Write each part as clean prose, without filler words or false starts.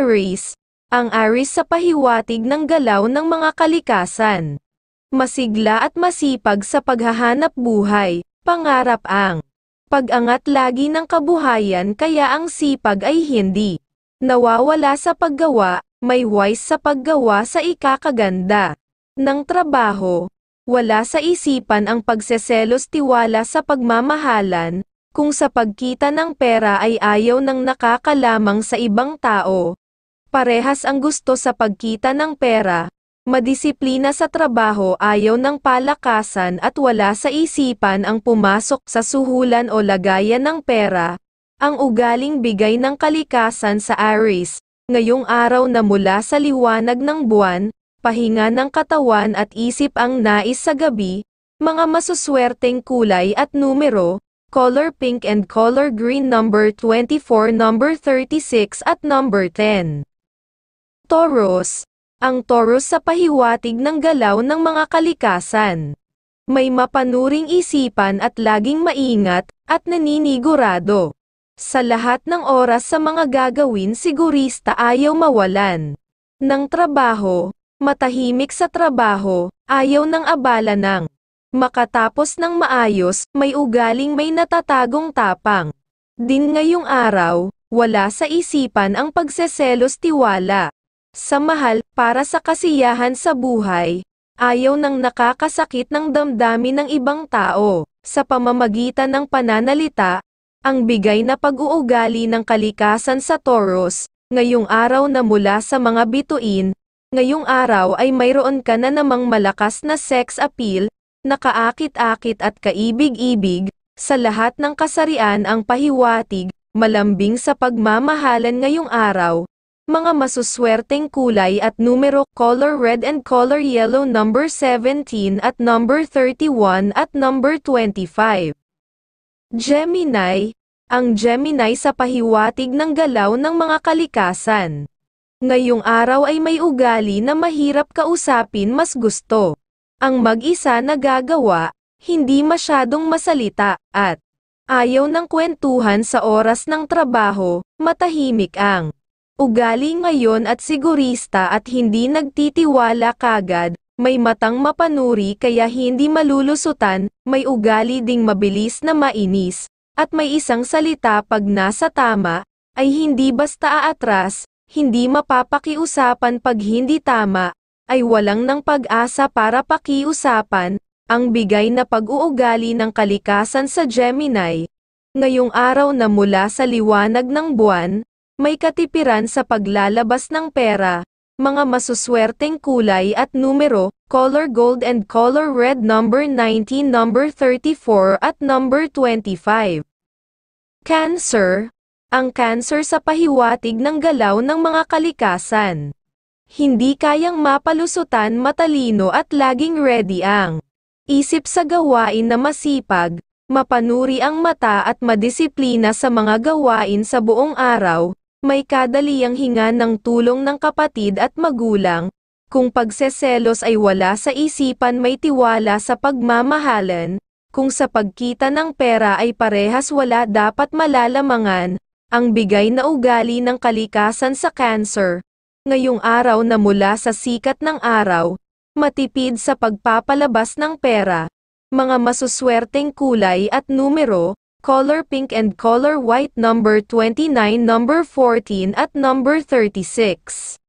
Aries. Ang Aries sa pahiwatig ng galaw ng mga kalikasan. Masigla at masipag sa paghahanap buhay, pangarap ang pag-angat lagi ng kabuhayan kaya ang sipag ay hindi nawawala sa paggawa, may wise sa paggawa sa ikakaganda ng trabaho. Wala sa isipan ang pagseselos tiwala sa pagmamahalan, kung sa pagkita ng pera ay ayaw ng nakakalamang sa ibang tao. Parehas ang gusto sa pagkita ng pera, madisiplina sa trabaho ayaw ng palakasan at wala sa isipan ang pumasok sa suhulan o lagayan ng pera. Ang ugaling bigay ng kalikasan sa Aries, ngayong araw na mula sa liwanag ng buwan, pahinga ng katawan at isip ang nais sa gabi, mga masuswerteng kulay at numero, color pink and color green number 24, number 36 at number 10. Taurus. Ang Taurus sa pahiwatig ng galaw ng mga kalikasan. May mapanuring isipan at laging maingat, at naninigurado. Sa lahat ng oras sa mga gagawin sigurista ayaw mawalan ng trabaho, matahimik sa trabaho, ayaw ng abala ng makatapos ng maayos, may ugaling may natatagong tapang. Din ngayong araw, wala sa isipan ang pagseselos tiwala sa mahal, para sa kasiyahan sa buhay, ayaw ng nakakasakit ng damdamin ng ibang tao, sa pamamagitan ng pananalita, ang bigay na pag-uugali ng kalikasan sa Taurus, ngayong araw na mula sa mga bituin, ngayong araw ay mayroon ka na namang malakas na sex appeal, nakaakit-akit at kaibig-ibig, sa lahat ng kasarian ang pahiwatig, malambing sa pagmamahalan ngayong araw. Mga masuswerteng kulay at numero, color red and color yellow number 17 at number 31 at number 25. Gemini. Ang Gemini sa pahiwatig ng galaw ng mga kalikasan. Ngayong araw ay may ugali na mahirap kausapin, mas gusto ang mag-isa na gagawa, hindi masyadong masalita, at ayaw ng kwentuhan sa oras ng trabaho, matahimik ang ugali ngayon at sigurista at hindi nagtitiwala kagad, may matang mapanuri kaya hindi malulusutan, may ugali ding mabilis na mainis, at may isang salita pag nasa tama, ay hindi basta aatras, hindi mapapakiusapan pag hindi tama, ay walang ng pag-asa para pakiusapan, ang bigay na pag-uugali ng kalikasan sa Gemini. Ngayong araw na mula sa liwanag ng buwan, may katipiran sa paglalabas ng pera, mga masuswerteng kulay at numero, color gold and color red number 19, number 34 at number 25. Cancer. Ang Cancer sa pahiwatig ng galaw ng mga kalikasan. Hindi kayang mapalusutan, matalino at laging ready ang isip sa gawain na masipag, mapanuri ang mata at madisiplina sa mga gawain sa buong araw. May kadaliang hinga ng tulong ng kapatid at magulang, kung pagseselos ay wala sa isipan may tiwala sa pagmamahalan, kung sa pagkita ng pera ay parehas wala dapat malalamangan, ang bigay na ugali ng kalikasan sa Cancer. Ngayong araw na mula sa sikat ng araw, matipid sa pagpapalabas ng pera, mga masuswerteng kulay at numero, color pink and color white number 29, number 14 at number 36.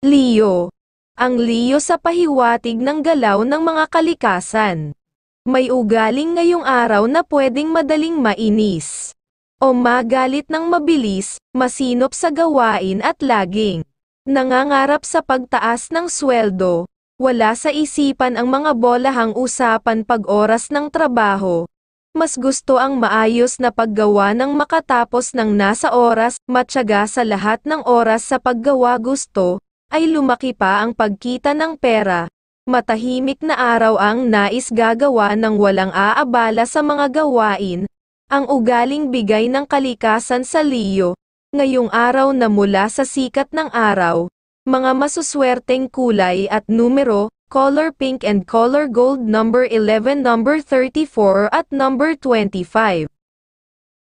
Leo. Ang Leo sa pahiwatig ng galaw ng mga kalikasan. May ugaling ngayong araw na pwedeng madaling mainis o magalit ng mabilis, masinop sa gawain at laging nangangarap sa pagtaas ng sweldo. Wala sa isipan ang mga bolahang usapan pag oras ng trabaho. Mas gusto ang maayos na paggawa ng makatapos ng nasa oras, matyaga sa lahat ng oras sa paggawa gusto, ay lumaki pa ang pagkita ng pera. Matahimik na araw ang nais gagawa ng walang aabala sa mga gawain. Ang ugaling bigay ng kalikasan sa Leo, ngayong araw na mula sa sikat ng araw, mga masuswerteng kulay at numero, color pink and color gold number 11, number 34 at number 25.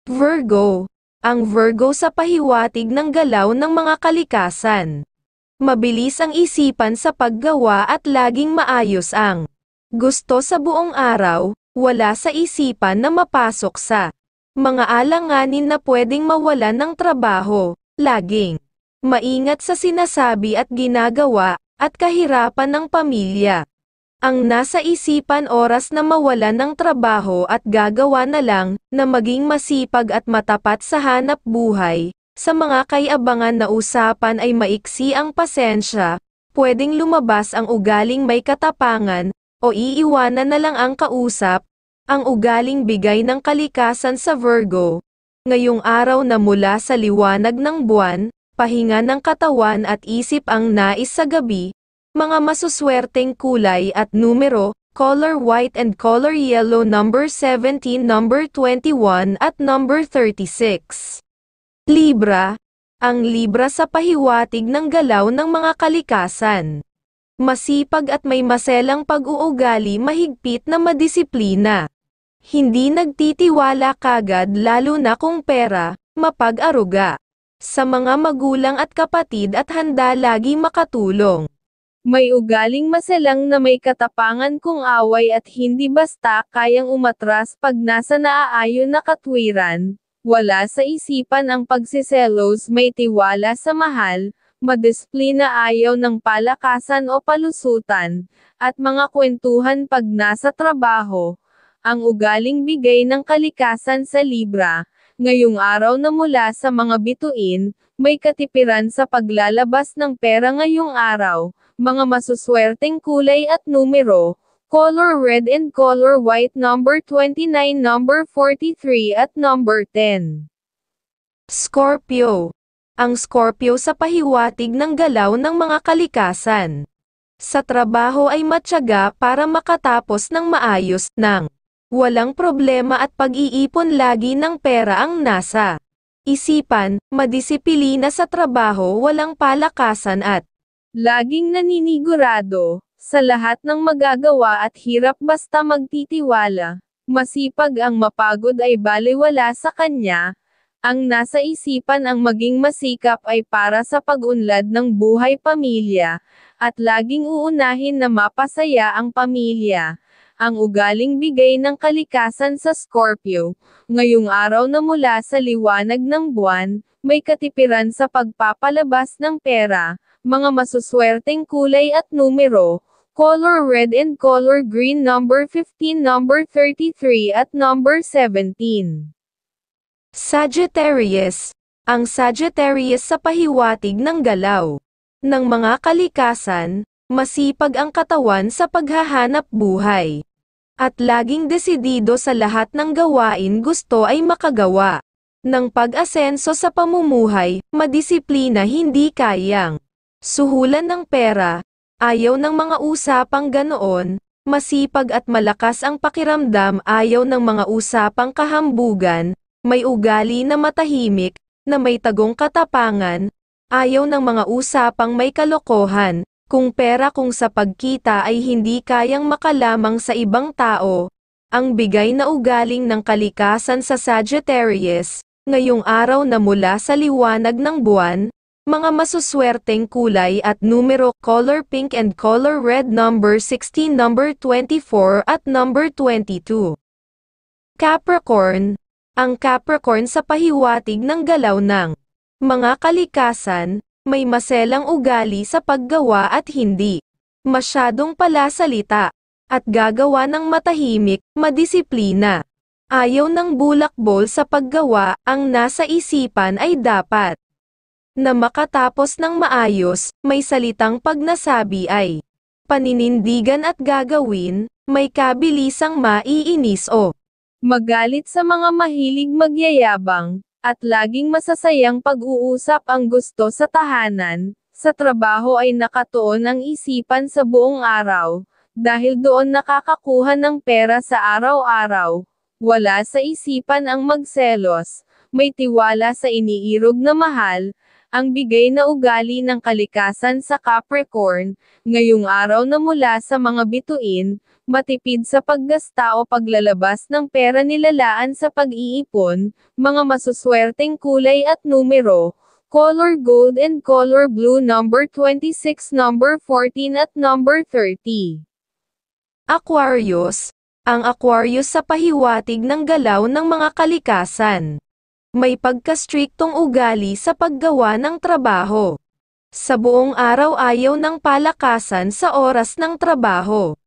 Virgo. Ang Virgo sa pahiwatig ng galaw ng mga kalikasan. Mabilis ang isipan sa paggawa at laging maayos ang gusto sa buong araw, wala sa isipan na mapasok sa mga alanganin na pwedeng mawalan ng trabaho, laging maingat sa sinasabi at ginagawa, at kahirapan ng pamilya. Ang nasa isipan oras na mawalan ng trabaho at gagawa na lang, na maging masipag at matapat sa hanap buhay. Sa mga kaiabangan na usapan ay maiksi ang pasensya, pwedeng lumabas ang ugaling may katapangan, o iiwanan na lang ang kausap. Ang ugaling bigay ng kalikasan sa Virgo. Ngayong araw na mula sa liwanag ng buwan, pahinga ng katawan at isip ang nais sa gabi. Mga masuswerteng kulay at numero, color white and color yellow, number 17, number 21 at number 36. Libra. Ang Libra sa pahiwatig ng galaw ng mga kalikasan. Masipag at may maselang pag-uugali, mahigpit na madisiplina. Hindi nagtitiwala kagad lalo na kung pera, mapag-aruga. Sa mga magulang at kapatid at handa lagi makatulong. May ugaling maselang na may katapangan kung away at hindi basta kayang umatras pag nasa naaayon na katwiran. Wala sa isipan ang pagsiselos, may tiwala sa mahal, madisiplina, ayaw ng palakasan o palusutan, at mga kwentuhan pag nasa trabaho. Ang ugaling bigay ng kalikasan sa Libra, ngayong araw na mula sa mga bituin, may katipiran sa paglalabas ng pera ngayong araw. Mga masuswerteng kulay at numero, color red and color white, number 29, number 43 at number 10. Scorpio. Ang Scorpio sa pahiwatig ng galaw ng mga kalikasan. Sa trabaho ay matyaga para makatapos ng maayos, ng walang problema at pag-iipon lagi ng pera ang nasa isipan, madisiplina sa trabaho, walang palakasan at laging naninigurado sa lahat ng magagawa at hirap basta magtitiwala. Masipag ang mapagod ay balewala sa kanya. Ang nasa isipan ang maging masikap ay para sa pag-unlad ng buhay pamilya, at laging uunahin na mapasaya ang pamilya. Ang ugaling bigay ng kalikasan sa Scorpio, ngayong araw na mula sa liwanag ng buwan, may katipiran sa pagpapalabas ng pera. Mga masuswerteng kulay at numero, color red and color green, number 15, number 33 at number 17. Sagittarius. Ang Sagittarius sa pahiwatig ng galaw ng mga kalikasan, masipag ang katawan sa paghahanap buhay. At laging desidido sa lahat ng gawain gusto ay makagawa. Ng pag-asenso sa pamumuhay, madisiplina hindi kayang suhulan ng pera, ayaw ng mga usapang ganoon, masipag at malakas ang pakiramdam, ayaw ng mga usapang kahambugan, may ugali na matahimik, na may tagong katapangan, ayaw ng mga usapang may kalokohan, kung pera kung sa pagkita ay hindi kayang makalamang sa ibang tao. Ang bigay na ugaling ng kalikasan sa Sagittarius, ngayong araw na mula sa liwanag ng buwan, mga masuswerteng kulay at numero, color pink and color red, number 16, number 24 at number 22. Capricorn. Ang Capricorn sa pahiwatig ng galaw ng mga kalikasan, may maselang ugali sa paggawa at hindi masyadong palasalita, at gagawa ng matahimik, madisiplina. Ayaw ng bulakbol sa paggawa, ang nasa isipan ay dapat na makatapos ng maayos, may salitang pag nasabi ay paninindigan at gagawin, may kabilisang maiinis o magalit sa mga mahilig magyayabang, at laging masasayang pag-uusap ang gusto sa tahanan. Sa trabaho ay nakatuon ang isipan sa buong araw, dahil doon nakakakuha ng pera sa araw-araw. Wala sa isipan ang magselos, may tiwala sa iniirog na mahal, ang bigay na ugali ng kalikasan sa Capricorn, ngayong araw na mula sa mga bituin, matipid sa paggasta o paglalabas ng pera nilalaan sa pag-iipon, mga masuswerteng kulay at numero, color gold and color blue number 26, number 14 at number 30. Aquarius, ang Aquarius sa pahiwatig ng galaw ng mga kalikasan. May pagka-striktong ugali sa paggawa ng trabaho. Sa buong araw ayaw ng palakasan sa oras ng trabaho.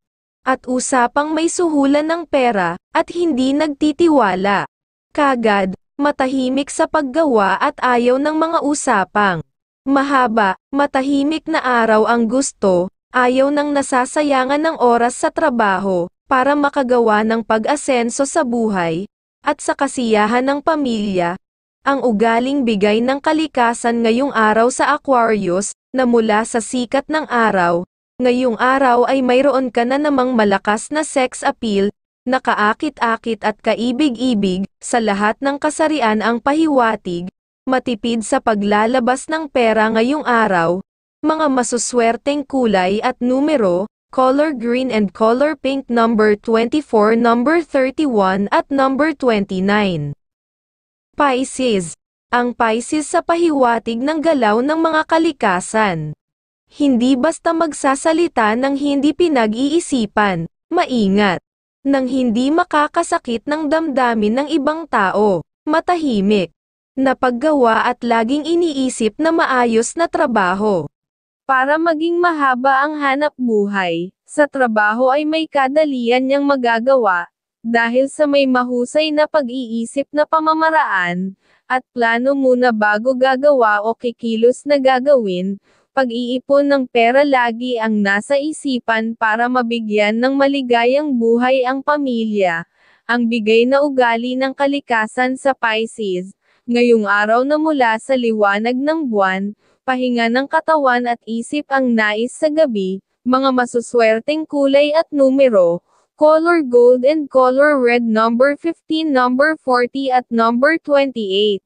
At usapang may suhulan ng pera, at hindi nagtitiwala. Kagad, matahimik sa paggawa at ayaw ng mga usapang mahaba, matahimik na araw ang gusto, ayaw ng nasasayangan ng oras sa trabaho, para makagawa ng pag-asenso sa buhay, at sa kasiyahan ng pamilya. Ang ugaling bigay ng kalikasan ngayong araw sa Aquarius, na mula sa sikat ng araw, ngayong araw ay mayroon ka na namang malakas na sex appeal, na kaakit-akit at kaibig-ibig, sa lahat ng kasarian ang pahiwatig, matipid sa paglalabas ng pera ngayong araw, mga masuswerteng kulay at numero, color green and color pink number 24, number 31 at number 29. Pisces. Ang Pisces sa pahiwatig ng galaw ng mga kalikasan. Hindi basta magsasalita ng hindi pinag-iisipan, maingat. Nang hindi makakasakit ng damdamin ng ibang tao, matahimik. Na paggawa at laging iniisip na maayos na trabaho. Para maging mahaba ang hanap buhay, sa trabaho ay may kadalian niyang magagawa, dahil sa may mahusay na pag-iisip na pamamaraan, at plano muna bago gagawa o kikilos na gagawin, pag-iipon ng pera lagi ang nasa isipan para mabigyan ng maligayang buhay ang pamilya, ang bigay na ugali ng kalikasan sa Pisces, ngayong araw na mula sa liwanag ng buwan, pahinga ng katawan at isip ang nais sa gabi, mga masuswerteng kulay at numero, color gold and color red number 15, number 40 at number 28.